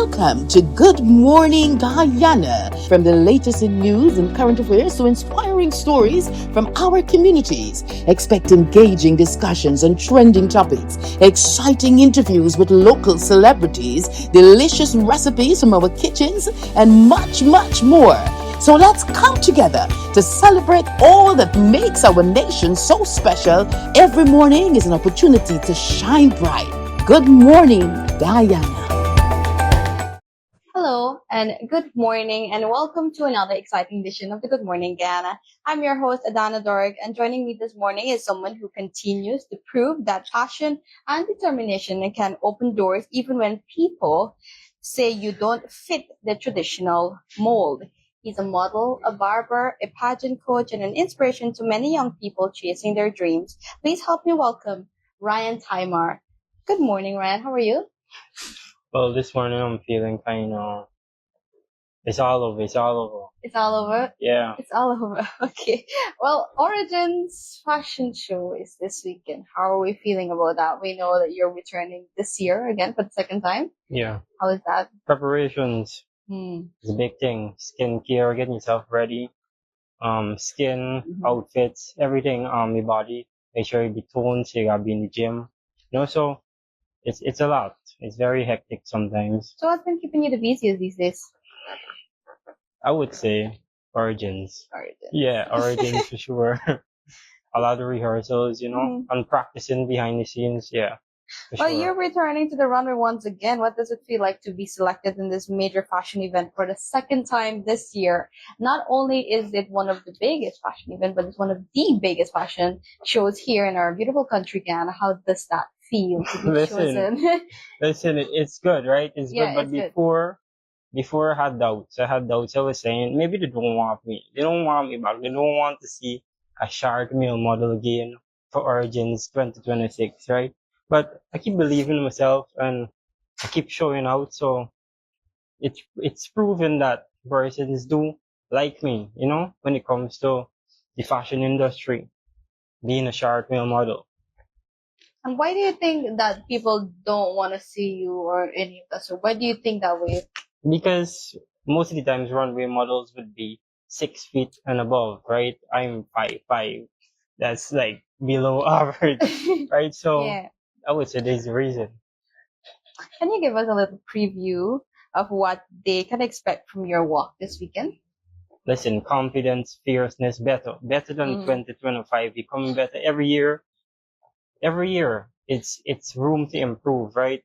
Welcome to Good Morning Guyana. From the latest in news and current affairs to inspiring stories from our communities. Expect engaging discussions on trending topics, exciting interviews with local celebrities, delicious recipes from our kitchens, and much, much more. So let's come together to celebrate all that makes our nation so special. Every morning is an opportunity to shine bright. Good morning, Guyana. Hello and good morning and welcome to another exciting edition of the Good Morning Guyana. I'm your host Adana Dorg, and joining me this morning is someone who continues to prove that passion and determination can open doors even when people say you don't fit the traditional mold. He's a model, a barber, a pageant coach, and an inspiration to many young people chasing their dreams. Please help me welcome Ryan Tyman. Good morning, Ryan. How are you? Well, this morning I'm feeling kind of, it's all over. It's all over? Yeah. It's all over. Okay. Well, Origins fashion show is this weekend. How are we feeling about that? We know that you're returning this year again for the second time. Yeah. How is that? Preparations is a big thing. Skincare, getting yourself ready. Skin, outfits, everything, your body. Make sure you be toned, so you gotta be in the gym. So it's a lot. It's very hectic sometimes. So what's been keeping you the busiest these days? I would say Origins. Origins. Yeah, Origins for sure. A lot of rehearsals, and practicing behind the scenes. Yeah. Well, Sure. you're returning to the runway once again. What does it feel like to be selected in this major fashion event for the second time this year? Not only is it one of the biggest fashion events, but it's one of the biggest fashion shows here in our beautiful country, Ghana. How does that feel to be chosen? Listen, it's good, right? It's Yeah, good. But it's good. before I had doubts. I was saying maybe they don't want me. They don't want me back. They don't want to see a shark male model again for Origins 2026, right? But I keep believing in myself and I keep showing out. So it's proven that persons do like me, when it comes to the fashion industry, being a shark male model. And why do you think that people don't want to see you or any of that? So why do you think that way? Because most of the times runway models would be 6 feet and above, right? I'm 5'5". That's like below average, right? So Yeah. I would say there's a reason. Can you give us a little preview of what they can expect from your walk this weekend? Listen, confidence, fierceness, better than 2025. Becoming better every year. Every year, it's room to improve, right?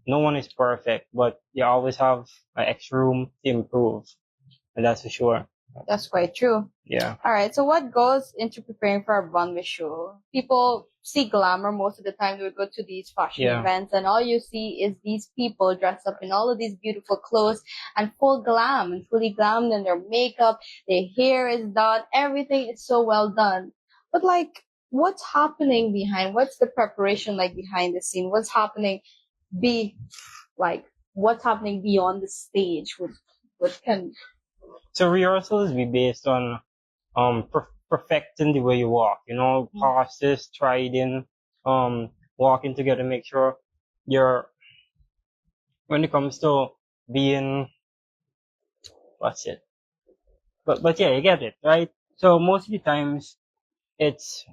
No one is perfect, but you always have an extra room to improve, and that's for sure. That's quite true. Yeah. All right. So what goes into preparing for a runway show? People see glamour most of the time. They would go to these fashion events, and all you see is these people dressed up in all of these beautiful clothes and full glam and fully glammed in their makeup. Their hair is done. Everything is so well done. But like, what's happening behind? What's the preparation like behind the scene? What's happening? What's happening beyond the stage? What can So rehearsals be based on perfecting the way you walk, pauses, striding, walking together, make sure you're when it comes to being what's it? But yeah, you get it, right? So most of the times it's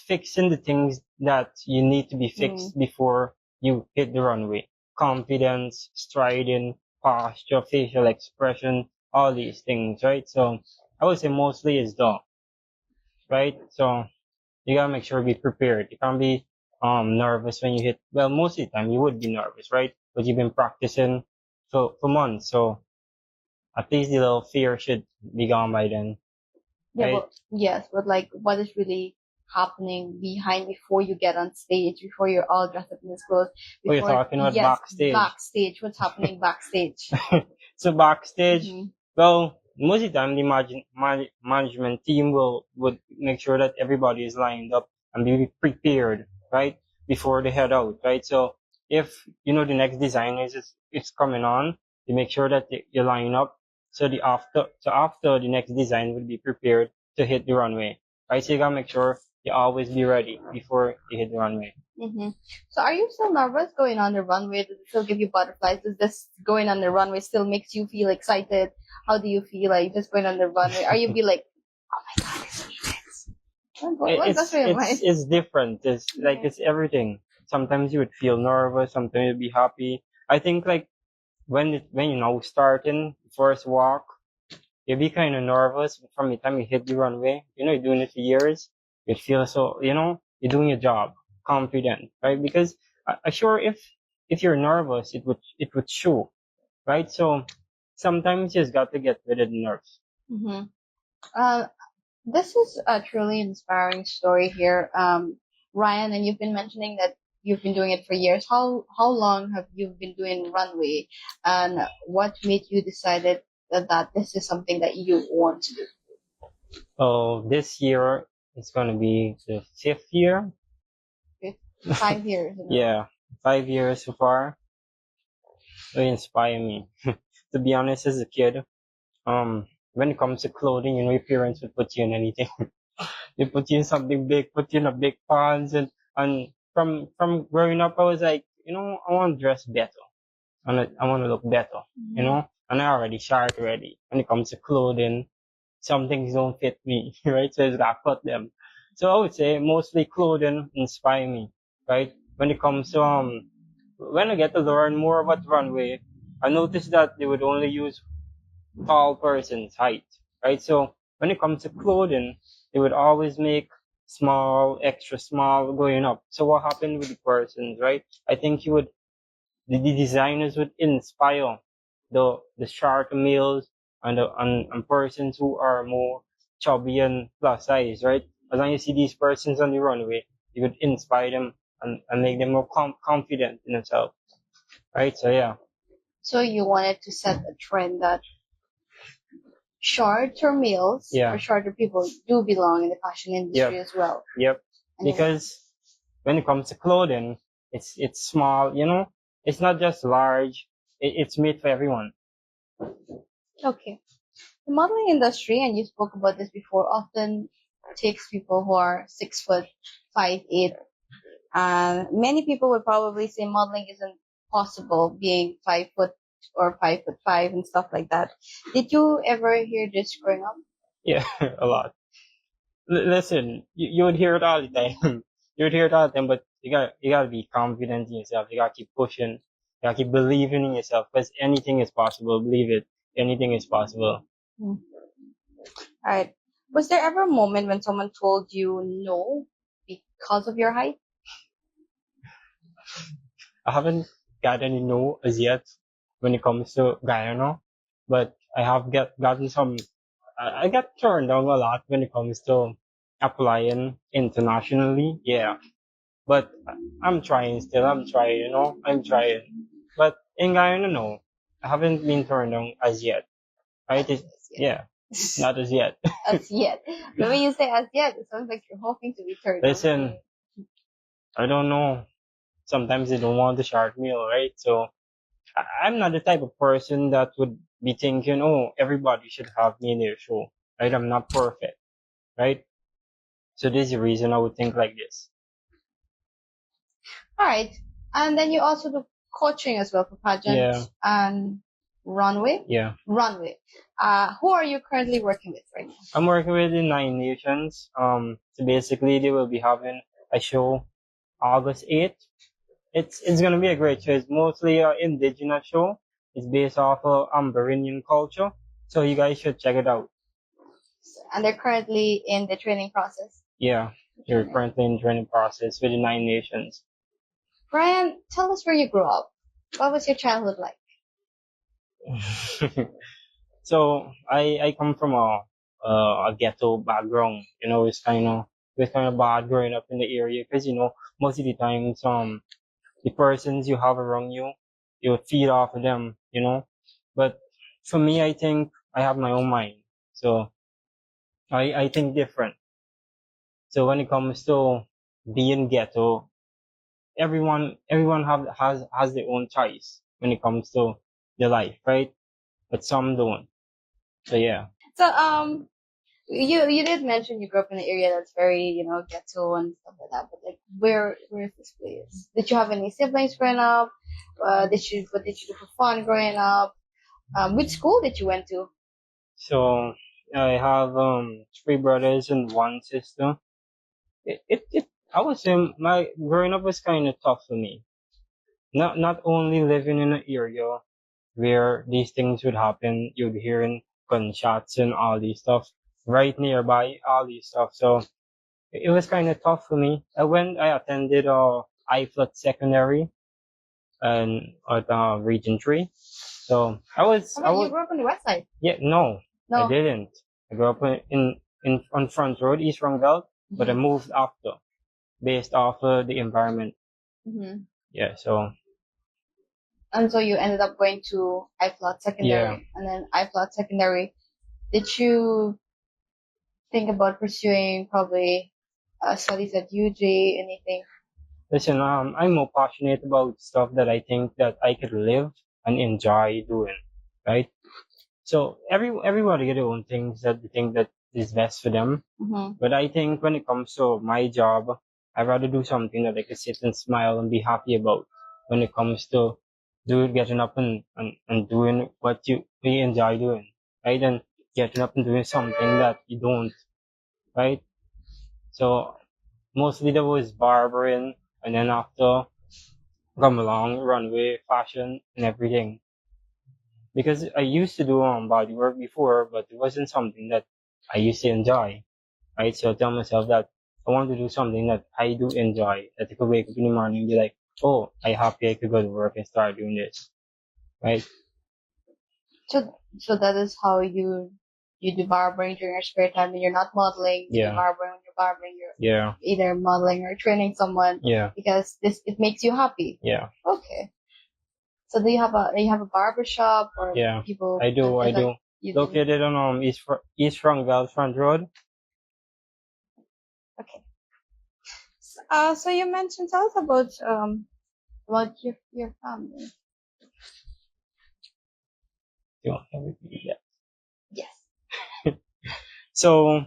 fixing the things that you need to be fixed before you hit the runway. Confidence, striding, posture, facial expression, all these things, right? So I would say mostly it's done, right? So you gotta make sure to be prepared. You can't be nervous when you hit. Well, most of the time you would be nervous, right? But you've been practicing for months, so at least the little fear should be gone by then. Yeah, Right? well, yes, but like, what is really happening behind before you get on stage, before you're all dressed up in this clothes? You're talking about backstage. Backstage. What's happening backstage? So backstage, well, most of the time the management team would make sure that everybody is lined up and be prepared, right, before they head out, right? So if the next design is coming on, you make sure that you line up so after the next design will be prepared to hit the runway, right? So you gotta make sure you always be ready before you hit the runway. Mm-hmm. So are you still nervous going on the runway? Does it still give you butterflies? Does this going on the runway still makes you feel excited? How do you feel like just going on the runway? Are you be like, oh my god, I see this? What goes through your mind? It's different. It's like Okay. it's everything. Sometimes you would feel nervous. Sometimes you'd be happy. I think like when you know starting first walk, you'd be kind of nervous from the time you hit the runway. You know, you're doing it for years. You feel so, you know, you're doing your job, confident, right? Because sure, if you're nervous, it would show, right? So sometimes you just got to get rid of the nerves. Mm-hmm. This is a truly inspiring story here, Ryan. And you've been mentioning that you've been doing it for years. How long have you been doing runway, and what made you decided that this is something that you want to do? So this year it's gonna be the 5th year. 5 years. Yeah, 5 years so far. They inspire me. To be honest, as a kid, when it comes to clothing, you know, your parents would put you in anything. They put you in something big, put you in a big pants, and from growing up, I was like, you know, I want to dress better, and I want to look better, you know, and I already short already. When it comes to clothing, some things don't fit me, right? So I just gotta cut them. So I would say mostly clothing inspire me, right? When it comes to when I get to learn more about runway, I noticed that they would only use tall person's height, right? So when it comes to clothing, they would always make small, extra small going up. So what happened with the persons, right? I think the designers would inspire the short males and persons who are more chubby and plus size, right? As long as you see these persons on the runway, you would inspire them and make them more confident in themselves, right? So yeah, So you wanted to set a trend that shorter males yeah, or shorter people do belong in the fashion industry yep, as well. yep. And you Because when it comes to clothing, it's small, you know, it's not just large. It's made for everyone. okay. The modeling industry, and you spoke about this before, often takes people who are 6 foot 5'8". And many people would probably say modeling isn't possible being 5 foot or 5'5" and stuff like that. Did you ever hear this growing up? Yeah, a lot. Listen, you would hear it all the time. You would hear it all the time, but you gotta be confident in yourself. You gotta keep pushing. You gotta keep believing in yourself because anything is possible. Believe it. Anything is possible. Hmm. All right. Was there ever a moment when someone told you no because of your height? I haven't got any no as yet when it comes to Guyana, but I have gotten some. I got turned down a lot when it comes to applying internationally. Yeah, but I'm trying still. I'm trying, you know. I'm trying. But in Guyana, no, I haven't been turned down as yet. Right? Yeah, not as yet. As yet. The way you say as yet, it sounds like you're hoping to be turned down. Listen, I don't know. Sometimes they don't want the short meal, right? So I'm not the type of person that would be thinking, oh, everybody should have me in their show, right? I'm not perfect, right? So this is the reason I would think like this. All right. And then you also do coaching as well for pageant Yeah, and runway. yeah. Runway. Who are you currently working with right now? I'm working with the Nine Nations. So basically they will be having a show August 8th. It's gonna be a great show. It's mostly an indigenous show. It's based off of Amerindian culture. So you guys should check it out. And they're currently in the training process. Yeah, you're currently in training process with the Nine Nations. Brian, tell us where you grew up. What was your childhood like? So I come from a ghetto background. You know, it's kind of bad growing up in the area because you know most of the times the persons you have around you you feed off of them. You know, but for me I think I have my own mind. So I think different. So when it comes to being ghetto, everyone has their own choice when it comes to their life, right? But some don't. So yeah. So, You did mention you grew up in an area that's very, ghetto and stuff like that, but like where is this place? Did you have any siblings growing up? What did you do for fun growing up? Which school did you went to? So I have three brothers and one sister. It I would say my growing up was kind of tough for me. Not only living in an area where these things would happen, you'd hearing gunshots and all these stuff right nearby, all these stuff. So it was kind of tough for me. I attended IFLOT secondary and at Region 3. So How about you grew up on the west side? yeah, no, I No. didn't. I grew up on Front Road, East Rungveld, but I moved after based off of the environment. Mm-hmm. Yeah, so And so you ended up going to IFLOT secondary, Yeah. and then IFLOT secondary. Did you think about pursuing probably studies at UJ, anything? listen, I'm more passionate about stuff that I think that I could live and enjoy doing, right? So everybody get their own things that they think that is best for them. Mm-hmm. But I think when it comes to my job, I'd rather do something that I could sit and smile and be happy about when it comes to getting up and doing what you enjoy doing, right? And getting up and doing something that you don't, right? So mostly there was barbering and then after come along runway fashion and everything. Because I used to do body work before, but it wasn't something that I used to enjoy, right? So I tell myself that I want to do something that I do enjoy, that I could wake up in the morning and be like, oh, I'm happy I could go to work and start doing this, right? So that is how you do barbering during your spare time, and you're not modeling. You do Yeah. barbering when you're barbering. You're Yeah, either modeling or training someone yeah, because it makes you happy. yeah, Okay. So do you have a barber shop or yeah. people? I do, I do. You do. Located on East Rungveld Front Road. Okay. So you mentioned tell us about your family. You want everything, yeah. Yes. So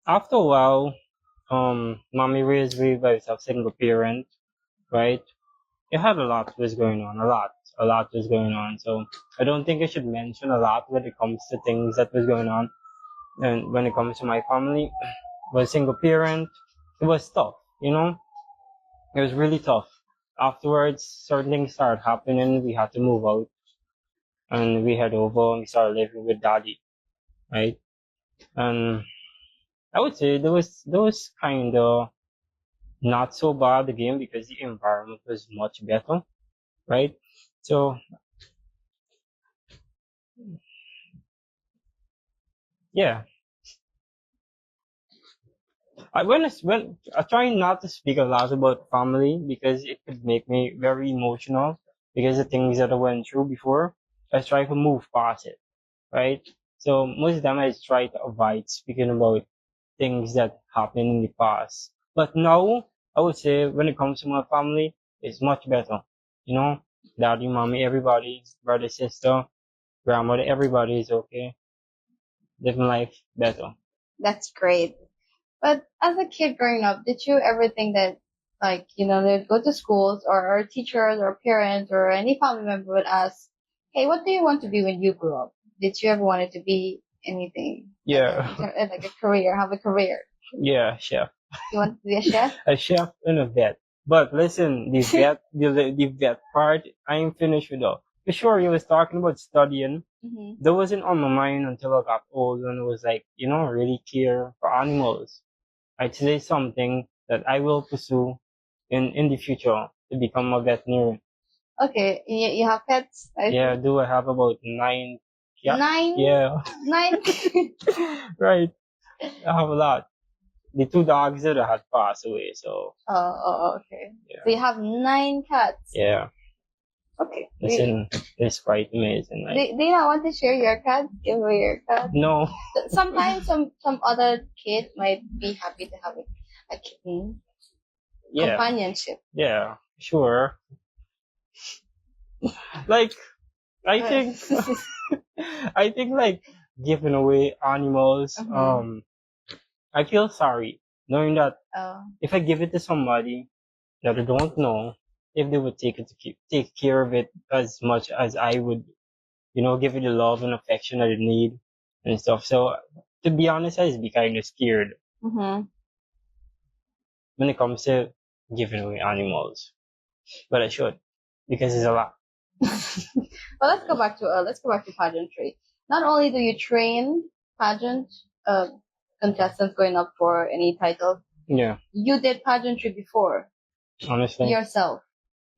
after a while, mommy raised me by herself, single parent, right? It had a lot was going on, a lot was going on. So I don't think I should mention a lot when it comes to things that was going on. And when it comes to my family, was single parent, it was tough, you know? It was really tough. Afterwards, certain things started happening. We had to move out and we head over and we started living with daddy, right? And I would say there was kind of not so bad again because the environment was much better, right? So yeah, when I try not to speak a lot about family because it could make me very emotional because the things that I went through before, I try to move past it, right? So most of the time I try to avoid speaking about things that happened in the past. But now I would say when it comes to my family, it's much better. You know, daddy, mommy, everybody, brother, sister, grandmother, everybody is okay. Living life better. That's great. But as a kid growing up, did you ever think that, like, they'd go to schools or teachers or parents or any family member would ask, hey, what do you want to be when you grow up? Did you ever wanted to be anything? Yeah. Like a career, have a career? Yeah, chef. You want to be a chef? A chef and a vet. But listen, the vet part, I ain't finished with though. For sure, you was talking about studying. Mm-hmm. That wasn't on my mind until I got old and it was like, really care for animals. I'd say something that I will pursue in the future to become a veterinarian. Okay, you have pets? Yeah, do I have about 9? Yeah. Nine? Yeah. 9? Right. I have a lot. The 2 dogs that I had passed away, so Okay. yeah. So you have 9 cats? Yeah. Okay. Listen, it's quite amazing. Like, Do you not want to share your cat? Give away your cat? no. Sometimes some other kid might be happy to have a kitten. Yeah. Companionship. Yeah. Sure. Like, I think I think like giving away animals. Mhm. I feel sorry knowing that Oh. if I give it to somebody that I don't know, if they would take care of it as much as I would, give it the love and affection that it need and stuff. So to be honest, I just be kind of scared Mhm. when it comes to giving away animals, but I should because it's a lot. Well, let's go back to pageantry. Not only do you train pageant contestants going up for any title, Yeah, you did pageantry before honestly, yourself,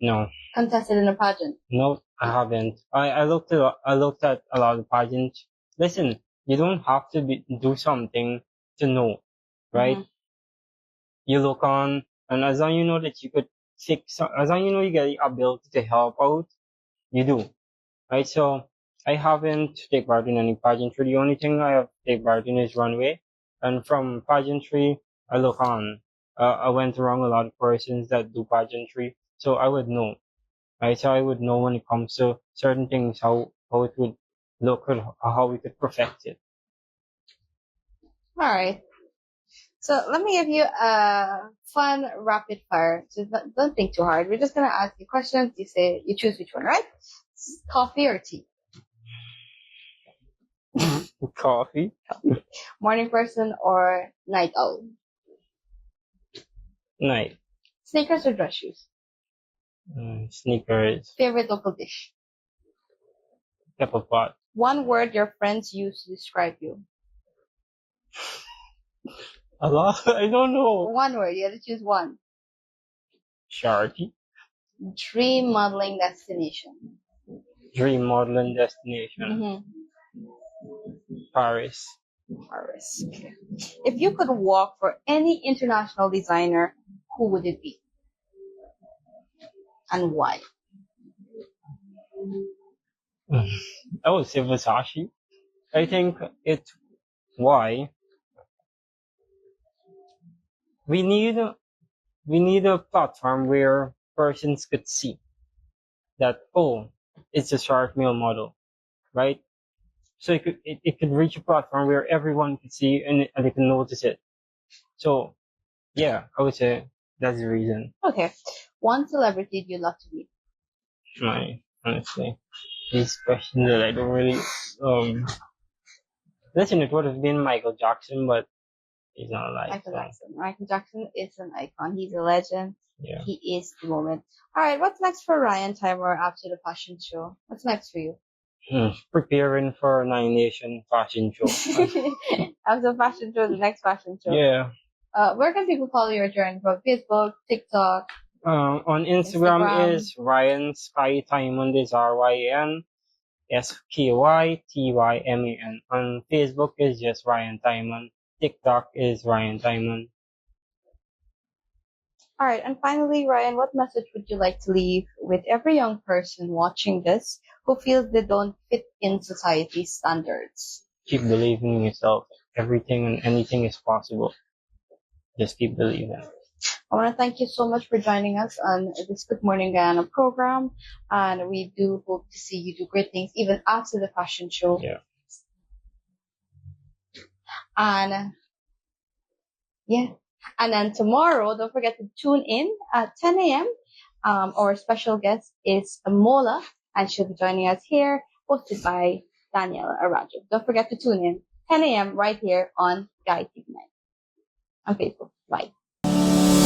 no, contested in a pageant. no, I haven't. I looked at a lot of pageants. Listen, you don't have to do something to know, right? Mhm. You look on, and as long you know that you could as long you know you get the ability to help out, you do, right? So I haven't taken part in any pageantry. The only thing I have taken part in is runway, and from pageantry, I look on. I went around a lot of persons that do pageantry, so I would know, right? So I would know when it comes to certain things how it would look and how we could perfect it. All right. So let me give you a fun rapid fire. So don't think too hard. We're just gonna ask you questions. You choose which one, right? Coffee or tea? Coffee, Morning person or night owl? night, Sneakers or dress shoes? sneakers, Favorite local dish? pepper pot, One word your friends use to describe you. a lot. I don't know. One word. You have to choose one. Sharky, Dream modeling destination. dream modeling destination, Mm-hmm. Paris. Paris. Okay. If you could walk for any international designer, who would it be and why? I would say Versace. I think it's why we need we need a platform where persons could see that, oh, it's a shark male model, right? So it could reach a platform where everyone could see and they can notice it. So yeah, I would say that's the reason. Okay. One celebrity you'd love to meet. Honestly, these questions that I don't really listen. It would have been Michael Jackson, but he's not alive. Michael So Jackson. Michael Jackson is an icon. He's a legend. yeah. He is the moment. All right. What's next for Ryan Tymer after the fashion show? What's next for you? Preparing for Nine Nation fashion show. After the fashion show, the next fashion show. Yeah. Where can people follow your journey? From Facebook, TikTok, On Instagram is Ryan Sky Tyman. This RYN SKYTYMAN. On Facebook is just Ryan Tyman. TikTok is Ryan Tyman. All right, and finally, Ryan, what message would you like to leave with every young person watching this who feels they don't fit in society's standards? Keep believing in yourself. Everything and anything is possible. Just keep believing. I want to thank you so much for joining us on this Good Morning Guyana program, and we do hope to see you do great things even after the fashion show. Yeah. And yeah. And then tomorrow, don't forget to tune in at 10 a.m. Our special guest is Mola, and she'll be joining us here, hosted by Daniela Arajo. Don't forget to tune in 10 a.m. right here on Guy TV9 on Facebook. Bye.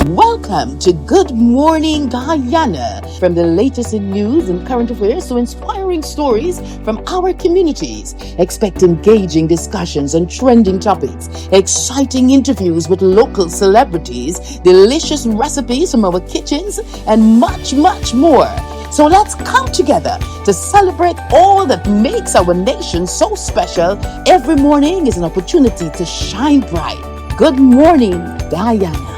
Welcome to Good Morning Guyana. From the latest in news and current affairs to inspiring stories from our communities. Expect engaging discussions on trending topics, exciting interviews with local celebrities, delicious recipes from our kitchens, and much, much more. So let's come together to celebrate all that makes our nation so special. Every morning is an opportunity to shine bright. Good morning, Guyana.